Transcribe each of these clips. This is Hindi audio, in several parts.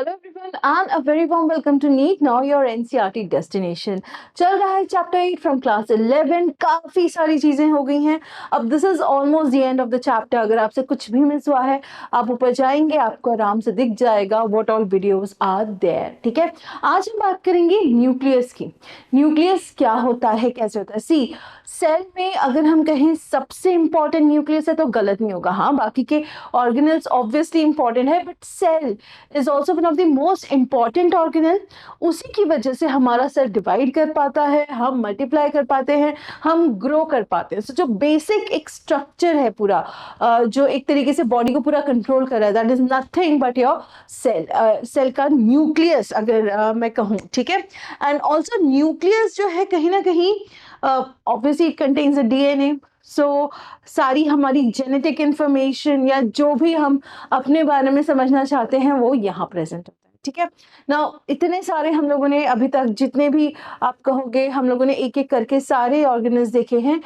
Hello everyone and a very warm welcome to NEET now your NCERT destination. चल रहा है चैप्टर 8 फ्रॉम क्लास 11। काफ़ी सारी चीज़ें हो गई हैं। अब this is almost the end of the chapter. अगर आपसे कुछ भी मिस हुआ है आप ऊपर जाएंगे, आपको आराम से दिख जाएगा what all videos are there. ठीक है, आज हम बात करेंगे न्यूक्लियस की। न्यूक्लियस क्या होता है, कैसे होता है। सी सेल में अगर हम कहें सबसे इंपॉर्टेंट न्यूक्लियस है तो गलत नहीं होगा। हाँ, बाकी के ऑर्गेनल्स ऑब्वियसली इंपॉर्टेंट है, but cell is also one of the most important organelle. उसी की वजह से हमारा सेल डिवाइड कर पाता है, हम मल्टीप्लाई कर पाते हैं, हम ग्रो कर पाते हैं। जो बेसिक एक स्ट्रक्चर है पूरा, जो एक तरीके से बॉडी को पूरा कंट्रोल कर रहा है, that is nothing but your cell. Cell का न्यूक्लियस अगर मैं कहूँ, ठीक है। एंड ऑल्सो न्यूक्लियस जो है कहीं ना कहीं obviously it contains a DNA. So सारी हमारी जेनेटिक इंफॉर्मेशन या जो भी हम अपने बारे में समझना चाहते हैं वो यहाँ प्रेजेंट होता है। ठीक है ना, इतने सारे हम लोगों ने अभी तक जितने भी आप कहोगे हम लोगों ने एक एक करके सारे ऑर्गेनल्स देखे हैं।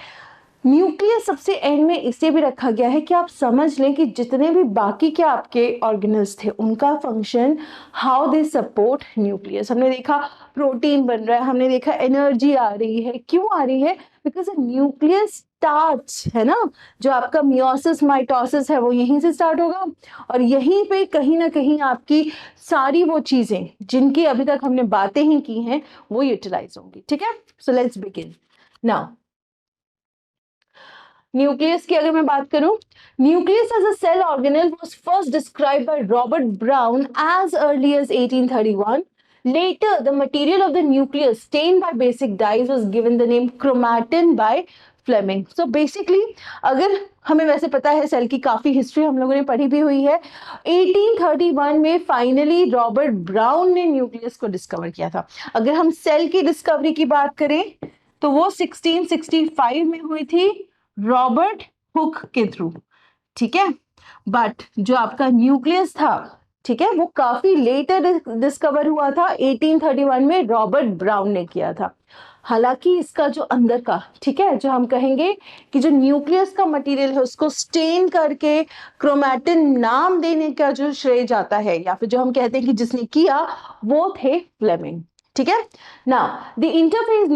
न्यूक्लियस सबसे एंड में इसलिए भी रखा गया है कि आप समझ लें कि जितने भी बाकी के आपके ऑर्गेनल्स थे उनका function, how they support nucleus. हमने देखा प्रोटीन बन रहा है, हमने देखा एनर्जी आ रही है। क्यों आ रही है? बिकॉज न्यूक्लियस स्टार्ट्स, है ना, जो आपका मियोसिस माइटोसिस है वो यहीं से स्टार्ट होगा और यहीं पे कहीं ना कहीं आपकी सारी वो चीजें जिनकी अभी तक हमने बातें ही की हैं वो यूटिलाइज होंगी। ठीक है, so let's begin now. Nucleus की अगर मैं बात करूं, nucleus as a cell organelle was first described by Robert Brown as early as 1831. Later, the material of the nucleus stained by basic dyes was given the name chromatin by Fleming. So basically, अगर हमें वैसे पता है सेल की काफी हिस्ट्री हम लोगों ने पढ़ी भी हुई है। 1831 में फाइनली रॉबर्ट ब्राउन ने न्यूक्लियस को डिस्कवर किया था। अगर हम सेल की डिस्कवरी की बात करें तो वो 1665 में हुई थी रॉबर्ट हुक के थ्रू। ठीक है, बट जो आपका न्यूक्लियस था, ठीक है, वो काफी लेटर डिस्कवर हुआ था। 1831 में रॉबर्ट ब्राउन ने किया था। हालांकि इसका जो अंदर का, ठीक है, जो हम कहेंगे कि जो न्यूक्लियस का मटेरियल है उसको स्टेन करके क्रोमैटिन नाम देने का जो श्रेय जाता है या फिर जो हम कहते हैं कि जिसने किया वो थे फ्लेमिंग। ठीक है, now the interphase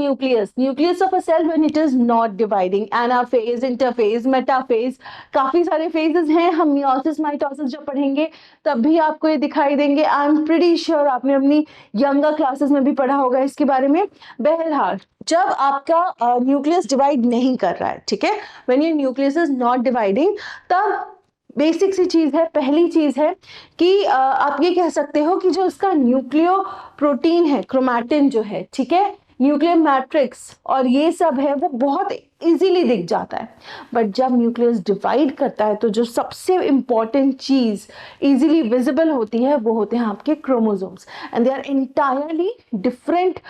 nucleus of a cell when it is not dividing, anaphase, interphase, metaphase, काफी सारे phases हैं। हम meiosis माइटोसिस जब पढ़ेंगे तब भी आपको ये दिखाई देंगे। आई एम प्रीटी श्योर आपने अपनी यंगर क्लासेस में भी पढ़ा होगा इसके बारे में। बहरहाल जब आपका न्यूक्लियस डिवाइड नहीं कर रहा है, ठीक है, when your nucleus is not dividing, तब बेसिक सी चीज है, पहली चीज है कि आप ये कह सकते हो कि जो इसका न्यूक्लियो प्रोटीन है, क्रोमैटिन जो है, ठीक है, न्यूक्लियर मैट्रिक्स और ये सब है वो बहुत इजीली दिख जाता है। बट जब न्यूक्लियस डिवाइड करता है तो जो सबसे इंपॉर्टेंट चीज इजीली विजिबल होती है वो होते हैं आपके chromosomes. And they are entirely different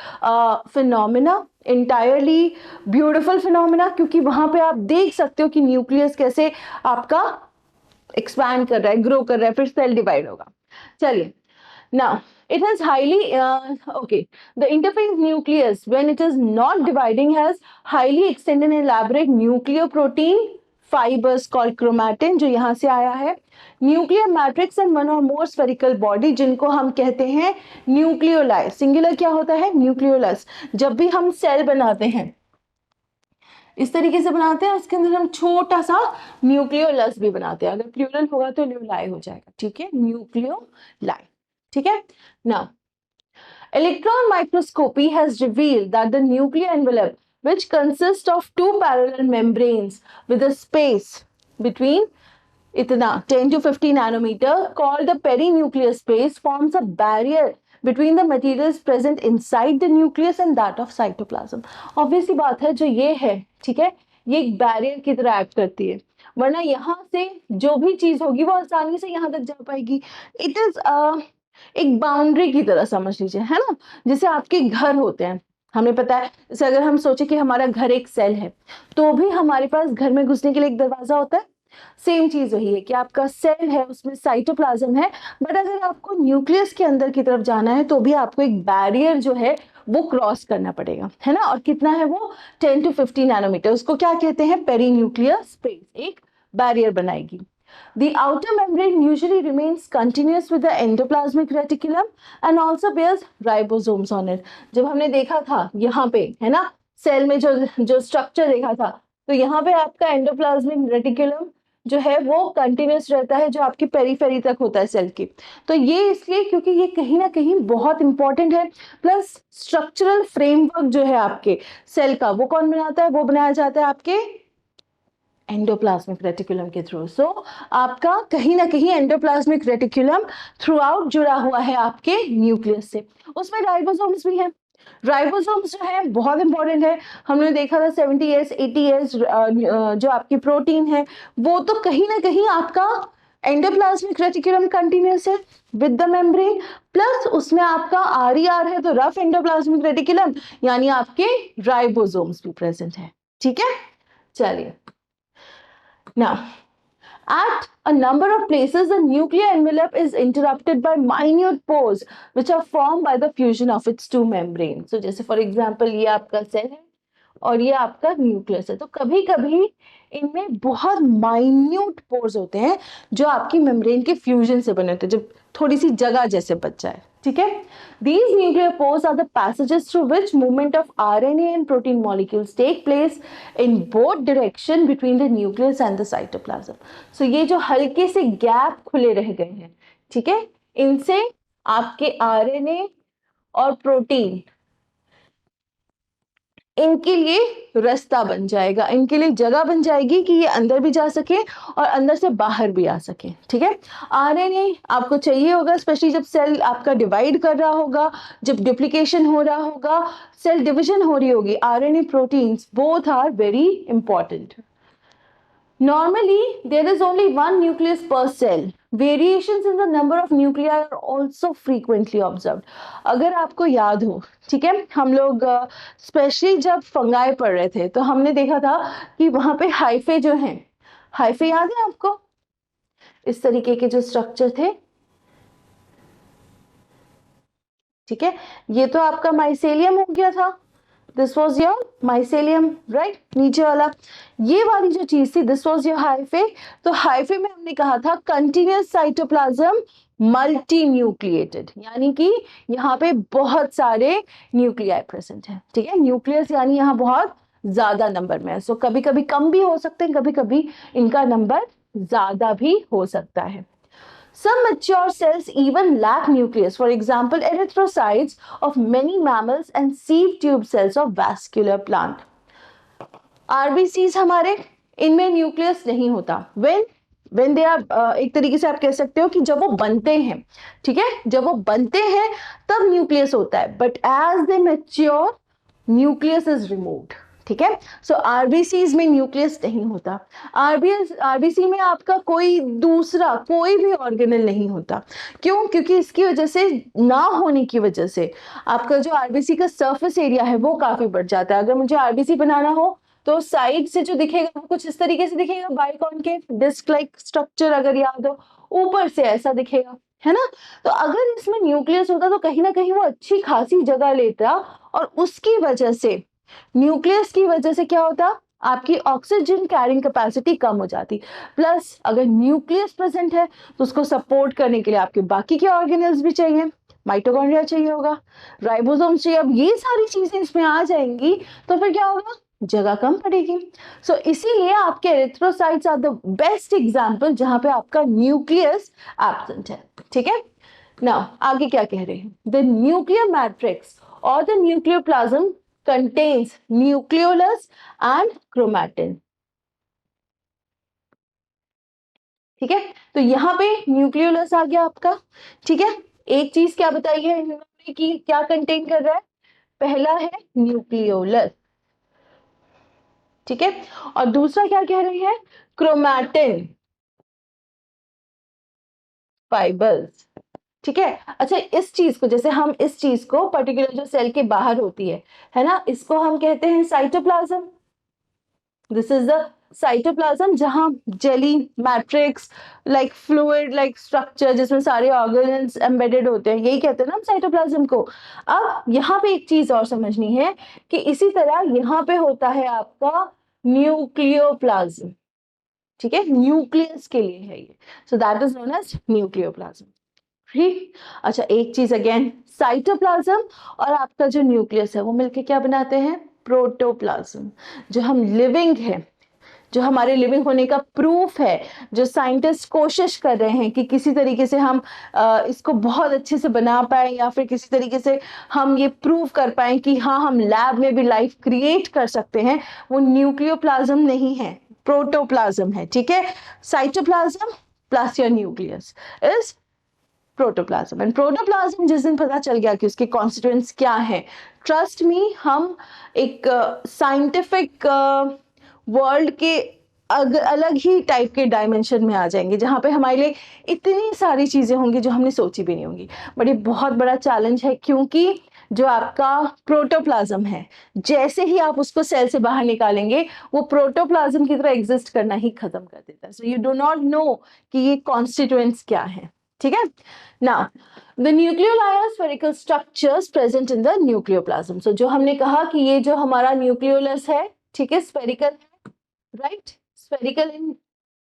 phenomena, entirely beautiful phenomena, क्योंकि वहां पे आप देख सकते हो कि न्यूक्लियस कैसे आपका एक्सपैंड कर रहा है, ग्रो कर रहा है, फिर सेल डिवाइड होगा। चलिए, now it has highly okay, the interphase nucleus when it is not dividing has highly extended and elaborate nucleoprotein fibers called chromatin, जो यहाँ से आया है। न्यूक्लियर मैट्रिक्स एंड वन और मोर स्फेरिकल बॉडी जिनको हम कहते हैं न्यूक्लियोलाई। सिंगुलर क्या होता है? न्यूक्लियोलस। जब भी हम सेल बनाते हैं इस तरीके से बनाते हैं, उसके अंदर हम छोटा सा न्यूक्लियोलस भी बनाते हैं। अगर प्लूरल होगा तो ल्यूलाई हो जाएगा। ठीक है, न्यूक्लियोलाई। ठीक है, now electron microscopy has revealed that the nuclear envelope, which consists of two parallel membranes with a space between इतना 10 to 50 nanometer called the perinuclear space, forms a barrier between the materials present inside the nucleus and that of cytoplasm. Obviously बात है, जो ये है, ठीक है, ये एक बैरियर की तरह एक्ट करती है, वरना यहाँ से जो भी चीज होगी वो आसानी से यहाँ तक जा पाएगी। इट इज एक बाउंड्री की तरह समझ लीजिए, है ना, जैसे आपके घर होते हैं। हमें पता है, जैसे अगर हम सोचे कि हमारा घर एक सेल है तो भी हमारे पास घर में घुसने के लिए एक दरवाजा होता है। सेम चीज वही है कि आपका सेल है, उसमें साइटोप्लाज्म है, बट अगर आपको न्यूक्लियस के अंदर की तरफ जाना है तो भी आपको एक बैरियर जो है वो क्रॉस करना पड़ेगा, है ना। और कितना है वो? 10 to 50 नैनोमीटर। उसको क्या कहते हैं? पेरीन्यूक्लियर स्पेस, एक बैरियर बनाएगी। The outer membrane usually remains continuous with the endoplasmic reticulum and also bears ribosomes on it. जब हमने देखा था यहाँ पे, है ना, सेल में जो स्ट्रक्चर देखा था, तो यहाँ पे आपका एंडोप्लाज्मिक रेटिकुलम जो है वो कंटिन्यूस रहता है, जो आपकी पेरीफेरी तक होता है सेल की। तो ये इसलिए क्योंकि ये कहीं ना कहीं बहुत इंपॉर्टेंट है। प्लस स्ट्रक्चरल फ्रेमवर्क जो है आपके सेल का, वो कौन बनाता है? वो बनाया जाता है आपके एंडोप्लाज्मिक रेटिकुलम के थ्रू। सो आपका कहीं ना कहीं एंडोप्लाज्मिक रेटिकुलम थ्रू आउट जुड़ा हुआ है आपके न्यूक्लियस से। उसमें राइबोसोम्स भी हैं। राइबोसोम्स जो है बहुत इंपॉर्टेंट है। हमने देखा था 70S 80S जो आपकी प्रोटीन है वो तो कहीं ना कहीं आपका एंडोप्लाज्मिक रेटिकुलम कंटिन्यूस है विद द मेम्ब्रेन, प्लस उसमें आपका RER है तो रफ एंडोप्लाज्मिक रेटिकुलम, यानी आपके राइबोसोम्स भी प्रेजेंट है। ठीक है, चलिए। Now, at a number of places, the nuclear envelope is interrupted by minute pores which are formed by the fusion of its two membranes. So, जैसे for example, ये आपका सेल है और ये आपका न्यूक्लियस है, तो कभी कभी इनमें बहुत माइन्यूट पोर्स होते हैं जो आपकी मेम्ब्रेन के फ्यूजन से बने होते हैं, जब थोड़ी सी जगह जैसे बच जाए। ठीक है, these nuclear pores are the passages through which movement of RNA and protein molecules take place in both direction between the nucleus and the cytoplasm. So ये जो हल्के से गैप खुले रह गए हैं, ठीक है, इनसे आपके RNA और प्रोटीन, इनके लिए रास्ता बन जाएगा, इनके लिए जगह बन जाएगी कि ये अंदर भी जा सके और अंदर से बाहर भी आ सके। ठीक है, RNA आपको चाहिए होगा, स्पेशली जब सेल आपका डिवाइड कर रहा होगा, जब डुप्लीकेशन हो रहा होगा, सेल डिवीजन हो रही होगी, RNA proteins both are very important. Normally, there is only one nucleus per cell. Variations in the number of nuclei are also frequently observed. अगर आपको याद हो, ठीक है, हम लोग स्पेशली जब फंगाई पढ़ रहे थे तो हमने देखा था कि वहां पे हाइफे जो हैं, हाइफे याद है आपको? इस तरीके के जो स्ट्रक्चर थे, ठीक है, ये तो आपका माइसेलियम हो गया था, this was your mycelium, right, नीचे वाला ये वाली जो चीज थी, दिस वॉज योर हाइफे। तो हाइफे में हमने कहा था कंटिन्यूअस साइटोप्लाज्म मल्टी न्यूक्लिएटेड, यानी कि यहाँ पे बहुत सारे न्यूक्लियाई प्रेजेंट है। ठीक है, न्यूक्लियस यानी यहाँ बहुत ज्यादा नंबर में है। सो कभी कभी कम भी हो सकते हैं, कभी कभी इनका नंबर ज्यादा भी हो सकता है। Some mature cells even lack nucleus. For example, erythrocytes of many mammals and sieve tube cells of vascular plant. RBCs हमारे, इनमें न्यूक्लियस नहीं होता। when they are एक तरीके से आप कह सकते हो कि जब वो बनते हैं, ठीक है, जब वो बनते हैं तब न्यूक्लियस होता है, but as they mature nucleus is removed. ठीक है, सो आरबीसीज में न्यूक्लियस नहीं होता। आरबीसी में आपका कोई दूसरा कोई भी ऑर्गेनल नहीं होता। क्यों? क्योंकि इसकी वजह से, ना होने की वजह से, आपका जो आरबीसी का सरफेस एरिया है वो काफी बढ़ जाता है। अगर मुझे आरबीसी बनाना हो तो साइड से जो दिखेगा वो कुछ इस तरीके से दिखेगा, बाइकॉनकेव डिस्क लाइक स्ट्रक्चर, अगर याद हो, ऊपर से ऐसा दिखेगा, है ना। तो अगर इसमें न्यूक्लियस होता तो कहीं ना कहीं वो अच्छी खासी जगह लेता, और उसकी वजह से, न्यूक्लियस की वजह से क्या होता, आपकी ऑक्सीजन कैरिंग कैपेसिटी कम हो जाती। प्लस अगर न्यूक्लियस प्रेजेंट है तो उसको सपोर्ट करने के लिए आपके बाकी के ऑर्गेनल्स भी चाहिए, माइटोकॉन्ड्रिया चाहिए होगा, राइबोसोम्स चाहिए। अब ये सारी चीजें इसमें आ जाएंगी तो फिर क्या होगा, जगह कम पड़ेगी। सो इसीलिए आपके erythrocytes are the best example जहां पे आपका न्यूक्लियस एब्सेंट है। ठीक है, नाउ आगे क्या कह रहे हैं, द न्यूक्लियर मैट्रिक्स और the nucleoplasm contains nucleolus and chromatin। ठीक है, तो यहाँ पे न्यूक्लियोलस आ गया आपका। ठीक है, एक चीज क्या बताई है इन्होंने कि क्या कंटेन कर रहा है, पहला है न्यूक्लियोलस, ठीक है, और दूसरा क्या कह रही है, क्रोमैटिन फाइबर्स। ठीक है, अच्छा, इस चीज को, जैसे हम इस चीज को पर्टिकुलर जो सेल के बाहर होती है ना, इसको हम कहते हैं cytoplasm. This is the cytoplasm, जहां jelly matrix like fluid like structure जिसमें सारे ऑर्गेनल्स एम्बेडेड होते हैं, यही कहते हैं ना हम साइटोप्लाज्म को। अब यहाँ पे एक चीज और समझनी है कि इसी तरह यहाँ पे होता है आपका न्यूक्लियोप्लाज्म। ठीक है, न्यूक्लियस के लिए है ये, so that is known as nucleoplasm. ठीक, अच्छा एक चीज अगेन, साइटोप्लाज्म और आपका जो न्यूक्लियस है वो मिलके क्या बनाते हैं, प्रोटोप्लाज्म। जो हम लिविंग है, जो हमारे लिविंग होने का प्रूफ है, जो साइंटिस्ट कोशिश कर रहे हैं कि किसी तरीके से हम इसको बहुत अच्छे से बना पाए, या फिर किसी तरीके से हम ये प्रूव कर पाए कि हाँ हम लैब में भी लाइफ क्रिएट कर सकते हैं, वो न्यूक्लियोप्लाज्म नहीं है, प्रोटोप्लाज्म है। ठीक है, cytoplasm plus your nucleus is protoplasm. And protoplasm जिस दिन पता चल गया कि उसके कॉन्स्टिट्यूएंट्स क्या है, ट्रस्ट मी हम एक साइंटिफिक वर्ल्ड के अलग ही टाइप के डायमेंशन में आ जाएंगे, जहां पे हमारे लिए इतनी सारी चीजें होंगी जो हमने सोची भी नहीं होंगी। बट ये बहुत बड़ा चैलेंज है, क्योंकि जो आपका प्रोटोप्लाज्म है, जैसे ही आप उसको सेल से बाहर निकालेंगे वो प्रोटोप्लाज्म की तरह एग्जिस्ट करना ही खत्म कर देता है। So you do not know कि ये कॉन्स्टिट्यूएंट्स क्या है। ठीक है, now the nucleoli are spherical structures present in the nucleoplasm. So जो हमने कहा कि ये जो हमारा न्यूक्लियोलस है, ठीक है, स्फेरिकल है, right, spherical in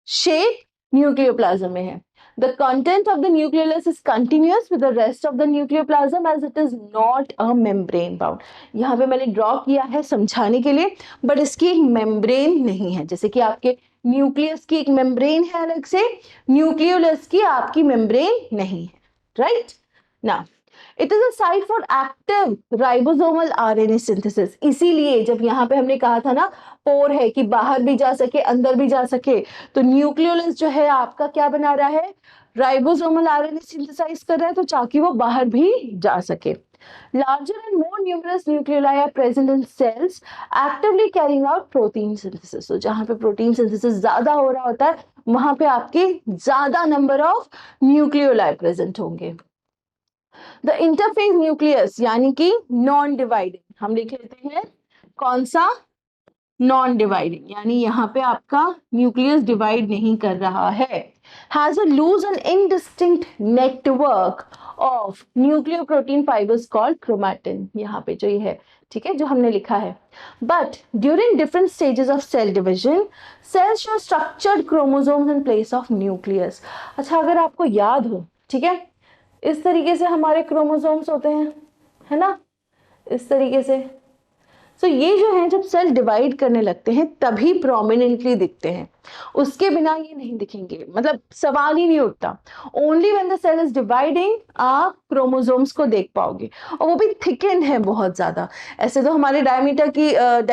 shape, nucleoplasm में है। The content of the nucleolus is continuous with the rest of the nucleoplasm as it is not a membrane bound. यहाँ पे मैंने ड्रॉ किया है समझाने के लिए, बट इसकी एक मेम्ब्रेन नहीं है। जैसे कि आपके न्यूक्लियस की एक मेम्ब्रेन है अलग से, न्यूक्लियोलस की आपकी मेम्ब्रेन नहीं है, right. Now, it is a site for active ribosomal RNA synthesis. इसीलिए जब यहाँ पे हमने कहा था ना, पोर है कि बाहर भी जा सके अंदर भी जा सके, तो न्यूक्लियोलस जो है आपका क्या बना रहा है, राइबोसोमल आरएनए सिंथेसाइज कर रहा है, तो ताकि वो बाहर भी जा सके। Larger and more numerous nucleoli are present in cells, actively carrying out protein synthesis. So जहाँ पे प्रोटीन सिंथेसिस ज्यादा हो रहा होता है, वहां पे आपके ज्यादा नंबर ऑफ न्यूक्लियोलाई प्रेजेंट होंगे। द इंटरफेस न्यूक्लियस यानी कि नॉन डिवाइडिंग, हम लिख लेते हैं कौन सा, नॉन डिवाइडिंग, यानी यहाँ पे आपका न्यूक्लियस डिवाइड नहीं कर रहा है। Has a loose and indistinct network of nucleoprotein fibres called chromatin, यहाँ पे जो ये है, ठीक है, जो हमने लिखा है। But during different stages of cell division, cells show structured chromosomes in place of nucleus. अच्छा, अगर आपको याद हो, ठीक है, इस तरीके से हमारे क्रोमोसोम्स होते हैं, है ना, इस तरीके से। सो ये जो है जब सेल डिवाइड करने लगते हैं तभी प्रोमिनेंटली दिखते हैं, उसके बिना ये नहीं दिखेंगे, मतलब सवाल ही नहीं उठता। Only when the cell is dividing आप क्रोमोसोम्स को देख पाओगे, और वो भी थिकन है बहुत ज्यादा। ऐसे तो हमारे डायमीटर की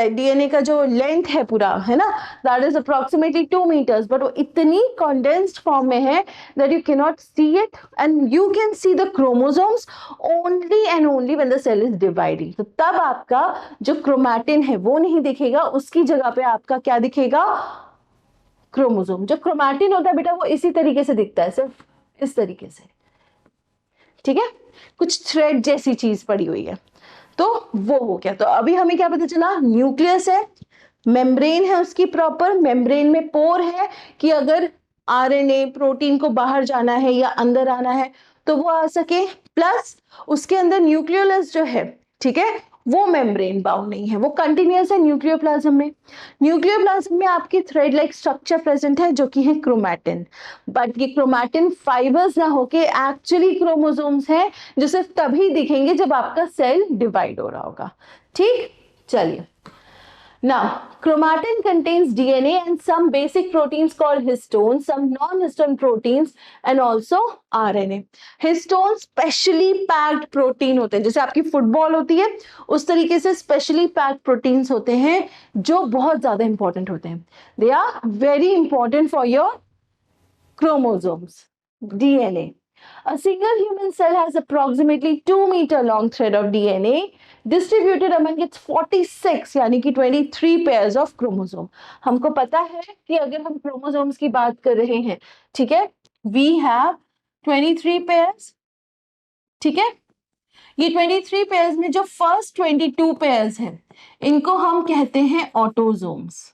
डीएनए का जो लेंथ है पूरा, है ना, that is approximately 2 metres, but वो इतनी कंडेंस्ड फॉर्म में है that you can not see it, and you can see the chromosomes only and only when the cell is dividing. तो तब आपका जो क्रोमैटिन है वो नहीं दिखेगा, उसकी जगह पे आपका क्या दिखेगा, क्रोमोसोम। जो क्रोमैटिन होता है बेटा वो इसी तरीके से दिखता है, सिर्फ इस तरीके से, ठीक है, कुछ थ्रेड जैसी चीज पड़ी हुई है, तो वो हो गया। तो अभी हमें क्या पता चला, न्यूक्लियस है, मेम्ब्रेन है उसकी प्रॉपर, मेम्ब्रेन में पोर है कि अगर आरएनए प्रोटीन को बाहर जाना है या अंदर आना है तो वो आ सके, प्लस उसके अंदर न्यूक्लियोलस जो है, ठीक है, वो मेम्ब्रेन बाउंड नहीं है, वो कंटिन्यूअस है न्यूक्लियोप्लाज्म में। न्यूक्लियोप्लाज्म में आपकी थ्रेड लाइक स्ट्रक्चर प्रेजेंट है जो कि है क्रोमैटिन, बट ये क्रोमैटिन फाइबर्स ना होके एक्चुअली क्रोमोसोम्स हैं, जो सिर्फ तभी दिखेंगे जब आपका सेल डिवाइड हो रहा होगा। ठीक, चलिए। Now, chromatin contains DNA and some basic proteins called histones, some non-histone proteins and also RNA. Histone specially packed protein होते हैं, जैसे आपकी फुटबॉल होती है उस तरीके से specially packed proteins होते हैं जो बहुत ज्यादा important होते हैं। They are very important for your chromosomes, DNA. A single human cell has approximately 2-meter long thread of DNA distributed among its 46 यानी कि 23 pairs of chromosome. हमको पता है कि अगर हम chromosomes की बात कर रहे हैं, ठीक है, we have 23 pairs, ठीक है, ये 23 pairs में जो first 22 pairs हैं इनको हम कहते हैं ऑटोसोम्स।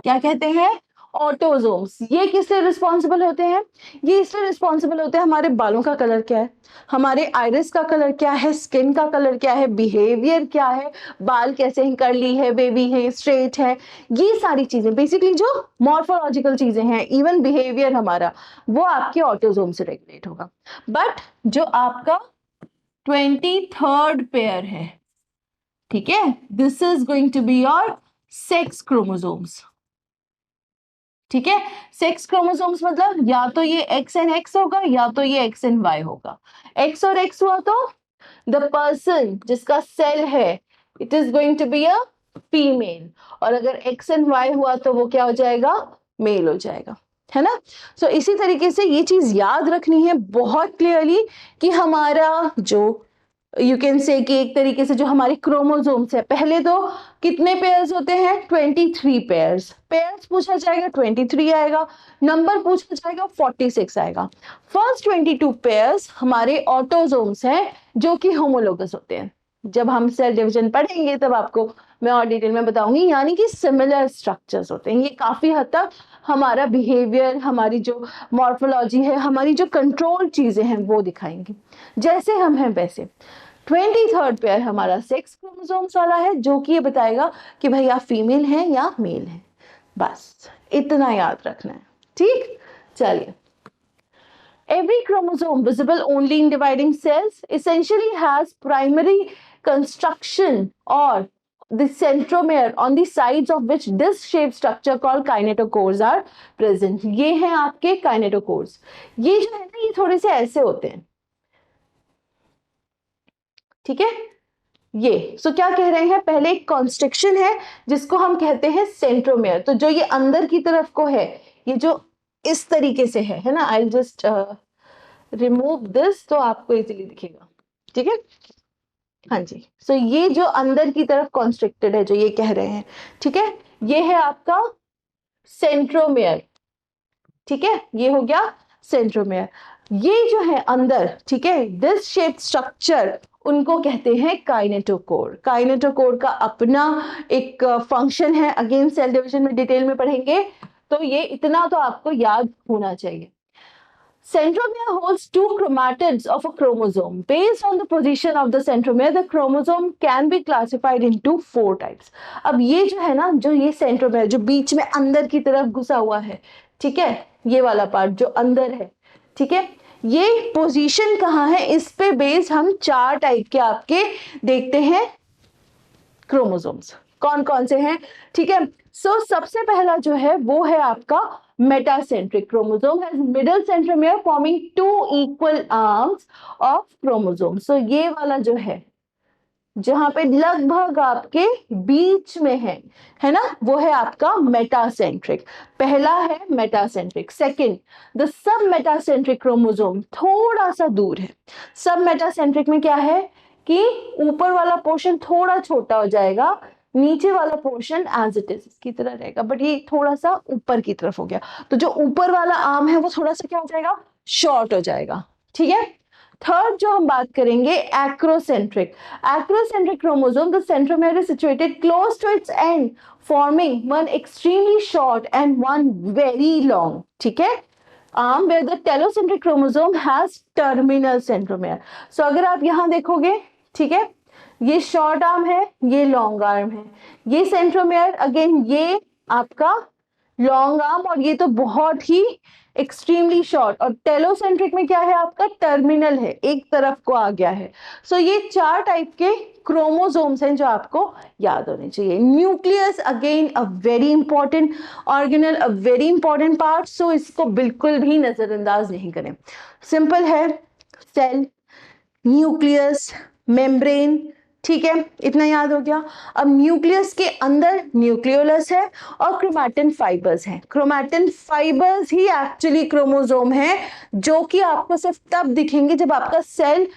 क्या कहते हैं, ऑटोजोम्स, ये किससे रिस्पॉन्सिबल होते हैं? ये इसलिए रिस्पॉन्सिबल होते हैं, हमारे बालों का कलर क्या है, हमारे आइरिस का कलर क्या है, स्किन का कलर क्या है, बिहेवियर क्या है, बाल कैसे हैं, कर्ली है, वेवी है, स्ट्रेट है, ये सारी चीजें बेसिकली जो मॉर्फोलॉजिकल चीजें हैं, इवन बिहेवियर हमारा, वो आपके ऑटोजोम से रेगुलेट होगा। बट जो आपका 23rd पेयर है, ठीक है, this is going to be your sex chromosomes. ठीक है, सेक्स क्रोमोसोम्स मतलब या तो ये एक्स एंड एक्स होगा या तो ये एक्स एंड वाई होगा। एक्स और एक्स हुआ तो द पर्सन जिसका सेल है it is going to be a female, और अगर एक्स एंड वाई हुआ तो वो क्या हो जाएगा? मेल हो जाएगा, है ना। सो इसी तरीके से ये चीज याद रखनी है बहुत क्लियरली कि हमारा जो यू कैन से कि एक तरीके से जो हमारे क्रोमोसोम्स है, पहले तो कितने पेयर्स होते हैं? 23 पेयर्स। पेयर्स पूछा जाएगा 23 आएगा, नंबर पूछा जाएगा 46 आएगा। फर्स्ट 22 पेयर्स हमारे ऑटोसोम्स हैं जो कि होमोलोगस होते हैं। जब हम सेल डिवीजन पढ़ेंगे तब आपको मैं और डिटेल में बताऊंगी, यानी कि सिमिलर स्ट्रक्चर्स होते हैं। ये काफी हद तक हमारा बिहेवियर, हमारी जो मॉर्फोलॉजी है, हमारी जो कंट्रोल चीजें हैं वो दिखाएंगे। जैसे हम हैं वैसे 23rd पेयर हमारा सेक्स क्रोमोसोम्स वाला है, जो कि ये बताएगा कि भाई आप फीमेल हैं या मेल हैं। बस इतना याद रखना है, ठीक। चलिए, every chromosome visible only in dividing cells essentially has primary construction or the centromere on the sides of which disc shaped structure called kinetochores are present। ये हैं आपके kinetochores। ये जो है ना, ये थोड़े से ऐसे होते हैं, ठीक है। ये सो क्या कह रहे हैं, पहले एक कॉन्स्ट्रिक्शन है जिसको हम कहते हैं सेंट्रोमेयर। तो जो ये अंदर की तरफ को है, ये जो इस तरीके से है ना, आई जस्ट रिमूव दिस तो आपको इजीली दिखेगा, ठीक है। हाँ जी, सो ये जो अंदर की तरफ कॉन्स्ट्रिक्टेड है जो ये कह रहे हैं, ठीक है, ये है आपका सेंट्रोमेयर, ठीक है, ये हो गया सेंट्रोमेयर। ये जो है अंदर, ठीक है, डिस्क शेप्ड स्ट्रक्चर, उनको कहते हैं काइनेटोकोर। काइनेटोकोर का अपना एक फंक्शन है, अगेन सेल डिवीजन में डिटेल में पढ़ेंगे, तो ये इतना तो आपको याद होना चाहिए। Centromere holds two chromatids of a chromosome. Based on the position of the centromere, the chromosome can be classified into 4 types. अब ये जो है ना, जो ये सेंट्रोमेयर जो बीच में अंदर की तरफ घुसा हुआ है, ठीक है, ये वाला पार्ट जो अंदर है, ठीक है, ये पोजीशन कहाँ है, इस पे बेस्ड हम 4 टाइप के आपके देखते हैं क्रोमोसोम्स। कौन कौन से हैं, ठीक है। सो सबसे पहला जो है वो है आपका metacentric chromosome has middle centromere forming 2 equal arms of chromosome. So ये वाला जो है, जहां पे लगभग आपके बीच में है ना, वो है आपका मेटासेंट्रिक। पहला है metacentric. Second, the sub metacentric chromosome थोड़ा सा दूर है। सब मेटासेंट्रिक में क्या है कि ऊपर वाला पोर्शन थोड़ा छोटा हो जाएगा, नीचे वाला पोर्शन एज इट इज इसकी तरह रहेगा, बट ये थोड़ा सा ऊपर की तरफ हो गया, तो जो ऊपर वाला आर्म है वो थोड़ा सा क्या हो जाएगा, शॉर्ट हो जाएगा, ठीक है। थर्ड जो हम बात करेंगे, acrocentric. Acrocentric chromosome, the centromere is situated close to its end forming one extremely short and one very long, ठीक है, arm where the telocentric chromosome has terminal centromere। so अगर आप यहां देखोगे, ठीक है, ये शॉर्ट आर्म है, ये लॉन्ग आर्म है, ये सेंट्रोमेयर, अगेन ये आपका लॉन्ग आर्म, और ये तो बहुत ही एक्सट्रीमली शॉर्ट, और टेलोसेंट्रिक में क्या है आपका टर्मिनल है, एक तरफ को आ गया है। सो ये 4 टाइप के क्रोमोसोम्स हैं जो आपको याद होने चाहिए। Nucleus again a very important organelle, a very important part, so इसको बिल्कुल भी नजरअंदाज नहीं करें। सिंपल है, सेल, न्यूक्लियस, मेम्ब्रेन, ठीक है, इतना याद हो गया। अब न्यूक्लियस के अंदर न्यूक्लियोलस है और क्रोमैटिन फाइबर्स हैं। क्रोमैटिन फाइबर्स ही एक्चुअली क्रोमोसोम है, जो कि आपको सिर्फ तब दिखेंगे जब आपका सेल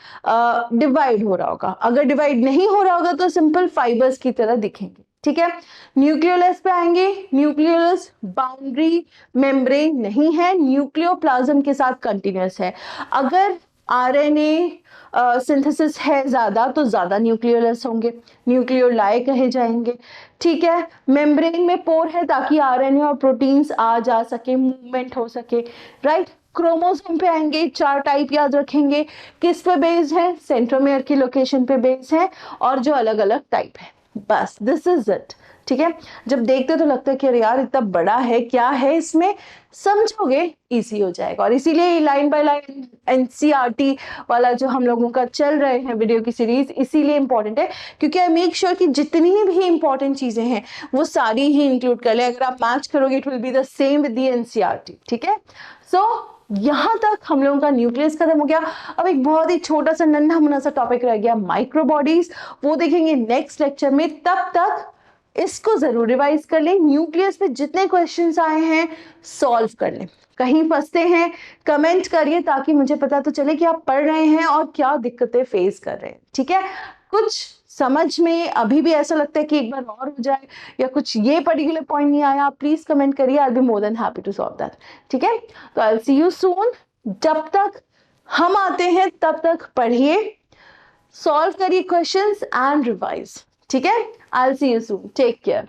डिवाइड हो रहा होगा। अगर डिवाइड नहीं हो रहा होगा तो सिंपल फाइबर्स की तरह दिखेंगे, ठीक है। न्यूक्लियोलस पे आएंगे, न्यूक्लियोलस बाउंड्री मेम्ब्रेन नहीं है, न्यूक्लियोप्लाज्म के साथ कंटिन्यूअस है। अगर आरएनए सिंथेसिस है ज़्यादा तो ज़्यादा न्यूक्लियोलस होंगे, न्यूक्लियोलाई कहे जाएंगे। ठीक है, मेम्ब्रेन में पोर है ताकि आरएनए और प्रोटीन्स आ जा सके, मूवमेंट हो सके, राइट। क्रोमोसोम पे आएंगे, 4 टाइप याद रखेंगे, किस पे बेस्ड है, सेंट्रोमेयर की लोकेशन पे बेस्ड है, और जो अलग अलग टाइप है, बस दिस इज इट। ठीक है, जब देखते तो लगता है कि अरे यार इतना बड़ा है, क्या है इसमें, समझोगे इजी हो जाएगा। और इसीलिए लाइन बाय लाइन एनसीईआरटी वाला जो हम लोगों का चल रहे हैं वीडियो की सीरीज, इसीलिए इंपॉर्टेंट है क्योंकि आई मेक श्योर कि जितनी भी इंपॉर्टेंट चीजें हैं वो सारी ही इंक्लूड कर ले। अगर आप मैच करोगे it will be the same with the NCERT. ठीक है, सो यहां तक हम लोगों का न्यूक्लियस खत्म हो गया। अब एक बहुत ही छोटा सा नन्हा मुन्ना सा टॉपिक रह गया, माइक्रोबॉडीज, वो देखेंगे नेक्स्ट लेक्चर में। तब तक इसको जरूर रिवाइज कर लें, न्यूक्लियस पे जितने क्वेश्चंस आए हैं सॉल्व कर लें। कहीं फंसते हैं कमेंट करिए ताकि मुझे पता तो चले कि आप पढ़ रहे हैं और क्या दिक्कतें फेस कर रहे हैं। ठीक है, कुछ समझ में अभी भी ऐसा लगता है कि एक बार और हो जाए, या कुछ ये पर्टिकुलर पॉइंट नहीं आया, प्लीज कमेंट करिए, I will be more than happy to solve that. ठीक है, तो आई विल सी यू सून। जब तक हम आते हैं तब तक पढ़िए, सॉल्व करिए क्वेश्चंस एंड रिवाइज। ठीक है, I will see you soon, take care.